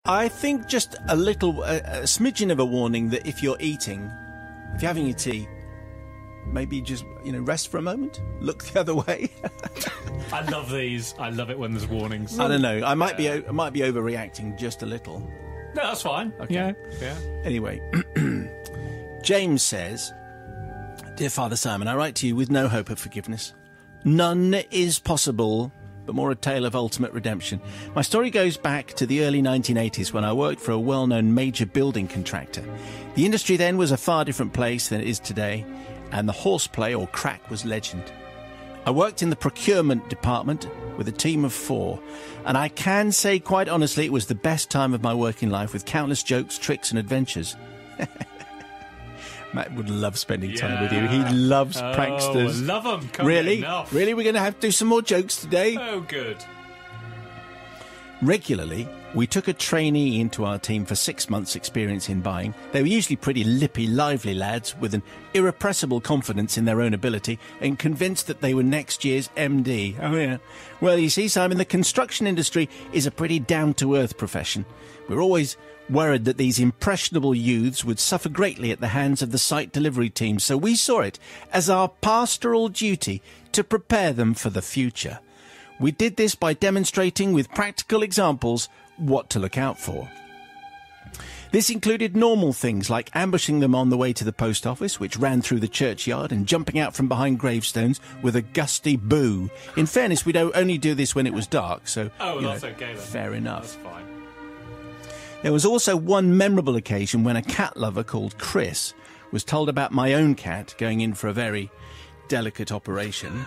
I think just a little, a smidgen of a warning that if you're eating, if you're having your tea, maybe just, rest for a moment, look the other way. I love these. I love it when there's warnings. I don't know. I might be overreacting just a little. No, that's fine. Okay. Yeah. Anyway, James says, "Dear Father Simon, I write to you with no hope of forgiveness. None is possible, but more a tale of ultimate redemption. My story goes back to the early 1980s when I worked for a well-known major building contractor. The industry then was a far different place than it is today, and the horseplay or crack was legend. I worked in the procurement department with a team of 4, and I can say quite honestly it was the best time of my working life, with countless jokes, tricks and adventures." Matt would love spending time with you. He loves pranksters. Love them. Really? Really? We're going to have to do some more jokes today? Oh, good. Regularly, we took a trainee into our team for 6 months' experience in buying. They were usually pretty lippy, lively lads with an irrepressible confidence in their own ability and convinced that they were next year's MD. Oh, yeah. Well, you see, Simon, the construction industry is a pretty down-to-earth profession. We're always worried that these impressionable youths would suffer greatly at the hands of the site delivery team, so we saw it as our pastoral duty to prepare them for the future. We did this by demonstrating with practical examples what to look out for. This included normal things like ambushing them on the way to the post office, which ran through the churchyard, and jumping out from behind gravestones with a gusty boo. In fairness, we'd only do this when it was dark, so that's okay then. Fair enough. That's fine. There was also one memorable occasion when a cat lover called Chris was told about my own cat going in for a very delicate operation.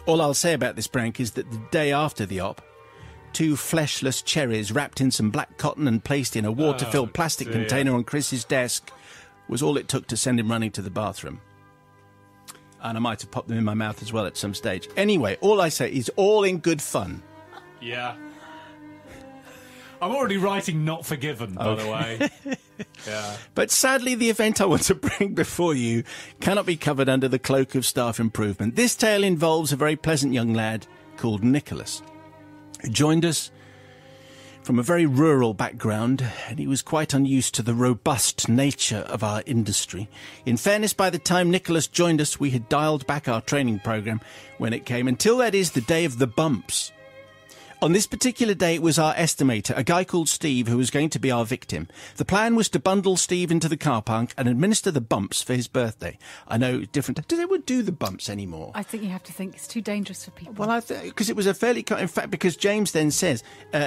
All I'll say about this prank is that the day after the op, 2 fleshless cherries wrapped in some black cotton and placed in a water-filled plastic container on Chris's desk was all it took to send him running to the bathroom. And I might have popped them in my mouth as well at some stage. Anyway, all I say is all in good fun. Yeah. I'm already writing Not Forgiven, by the way. Yeah. But sadly, the event I want to bring before you cannot be covered under the cloak of staff improvement. This tale involves a very pleasant young lad called Nicholas, who joined us from a very rural background, and he was quite unused to the robust nature of our industry. In fairness, by the time Nicholas joined us, we had dialed back our training program when it came, until that is the day of the bumps. On this particular day, it was our estimator, a guy called Steve, who was going to be our victim. The plan was to bundle Steve into the car park and administer the bumps for his birthday. I know, different... Do they would do the bumps anymore? I think you have to think it's too dangerous for people. Well, because it was a fairly... In fact, because James then says,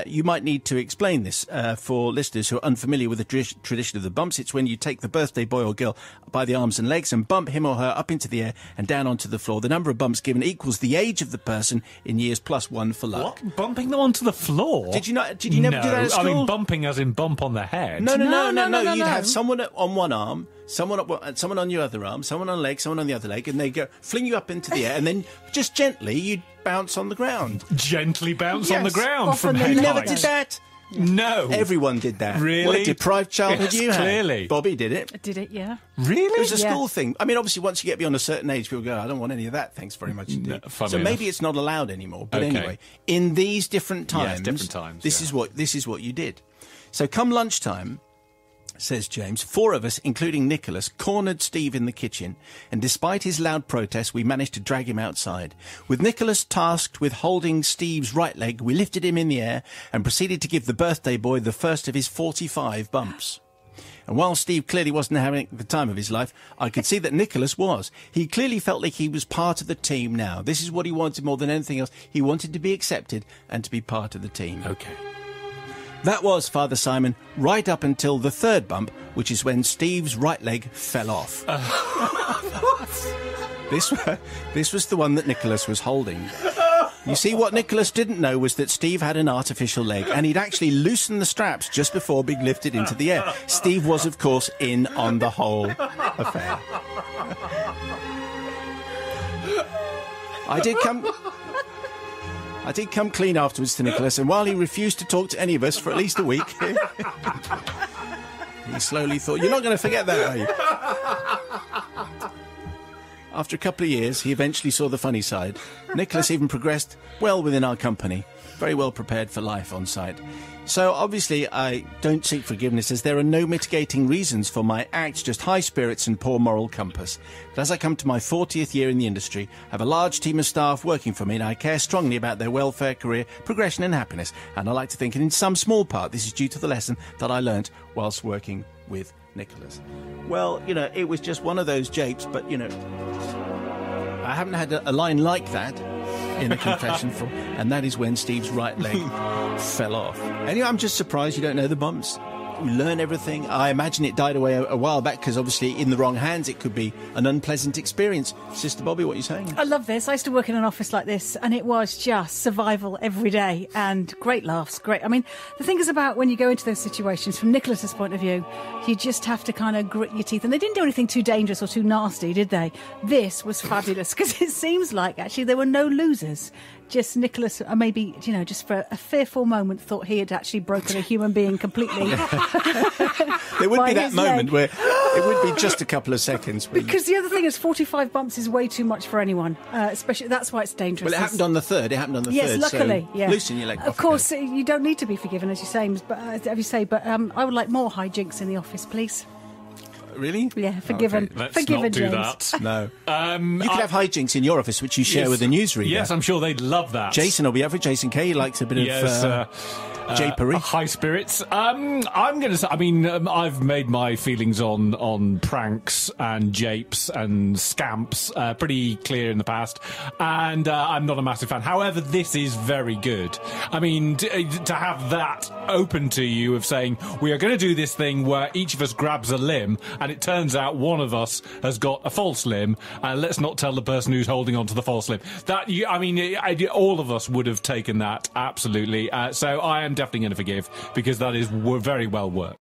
you might need to explain this for listeners who are unfamiliar with the tradition of the bumps. It's when you take the birthday boy or girl by the arms and legs and bump him or her up into the air and down onto the floor. The number of bumps given equals the age of the person in years +1 for luck. What? Bumping them onto the floor? Did you never do that at school? I mean, bumping as in bump on the head. No. You'd have someone on one arm, someone on your other arm, someone on a leg, someone on the other leg, and they go fling you up into the air, and then just gently you'd bounce on the ground. Gently bounce on the ground from head height. You never did that? No. Everyone did that. Really? What a deprived childhood you had. Clearly. Bobby did it. I did it, yeah. Really? It was a school thing. I mean, obviously, once you get beyond a certain age, people go, I don't want any of that, thanks very much indeed. So maybe it's not allowed anymore. But anyway, in these different times, this is what you did. So come lunchtime, says James, 4 of us, including Nicholas, cornered Steve in the kitchen, and despite his loud protests, we managed to drag him outside. With Nicholas tasked with holding Steve's right leg, we lifted him in the air and proceeded to give the birthday boy the first of his 45 bumps. And while Steve clearly wasn't having the time of his life, I could see that Nicholas was. He clearly felt like he was part of the team now. This is what he wanted more than anything else. He wanted to be accepted and to be part of the team. Okay. That was, Father Simon, right up until the 3rd bump, which is when Steve's right leg fell off. This was the one that Nicholas was holding. You see, what Nicholas didn't know was that Steve had an artificial leg, and he'd actually loosened the straps just before being lifted into the air. Steve was, of course, in on the whole affair. I did come clean afterwards to Nicholas, and while he refused to talk to any of us for at least a week, he slowly thought, you're not going to forget that, are you? After a couple of years, he eventually saw the funny side. Nicholas even progressed well within our company. very well prepared for life on site. So obviously I don't seek forgiveness, as there are no mitigating reasons for my acts, just high spirits and poor moral compass. But as I come to my 40th year in the industry, I have a large team of staff working for me, and I care strongly about their welfare, career, progression and happiness. And I like to think, and in some small part, this is due to the lesson that I learnt whilst working with Nicholas. Well, it was just one of those japes, but, I haven't had a line like that in the confession from, and that is when Steve's right leg fell off. Anyway, I'm just surprised you don't know the bumps. You learn everything. I imagine it died away a while back because obviously in the wrong hands it could be an unpleasant experience. Sister Bobby, what are you saying? I love this. I used to work in an office like this, and it was just survival every day and great laughs. Great. I mean, the thing is about when you go into those situations, from Nicholas's point of view, you just have to kind of grit your teeth. And they didn't do anything too dangerous or too nasty, did they? This was fabulous because it seems like actually there were no losers. Just Nicholas, maybe, just for a fearful moment, thought he had actually broken a human being completely. There would be that moment where it would be just a couple of seconds. Because the other thing is 45 bumps is way too much for anyone, especially that's why it's dangerous. Well, it happened on the third. Yes, luckily, so yeah. Loosen your leg. Of course, you don't need to be forgiven, as you say, but I would like more hijinks in the office, please. Really? Yeah, forgiven. Okay, let's forgiven, not do James. that. No. You could have hijinks in your office, which you share with the newsreader. Yes, I'm sure they'd love that. Jason will be over. Jason Kay, he likes a bit of japery. High spirits. I'm going to say, I've made my feelings on pranks and japes and scamps pretty clear in the past, and I'm not a massive fan. However, this is very good. To have that open to you of saying, we are going to do this thing where each of us grabs a limb, and it turns out one of us has got a false limb, and let's not tell the person who's holding on to the false limb. All of us would have taken that, absolutely. So I am definitely going to forgive, because that is very well worked.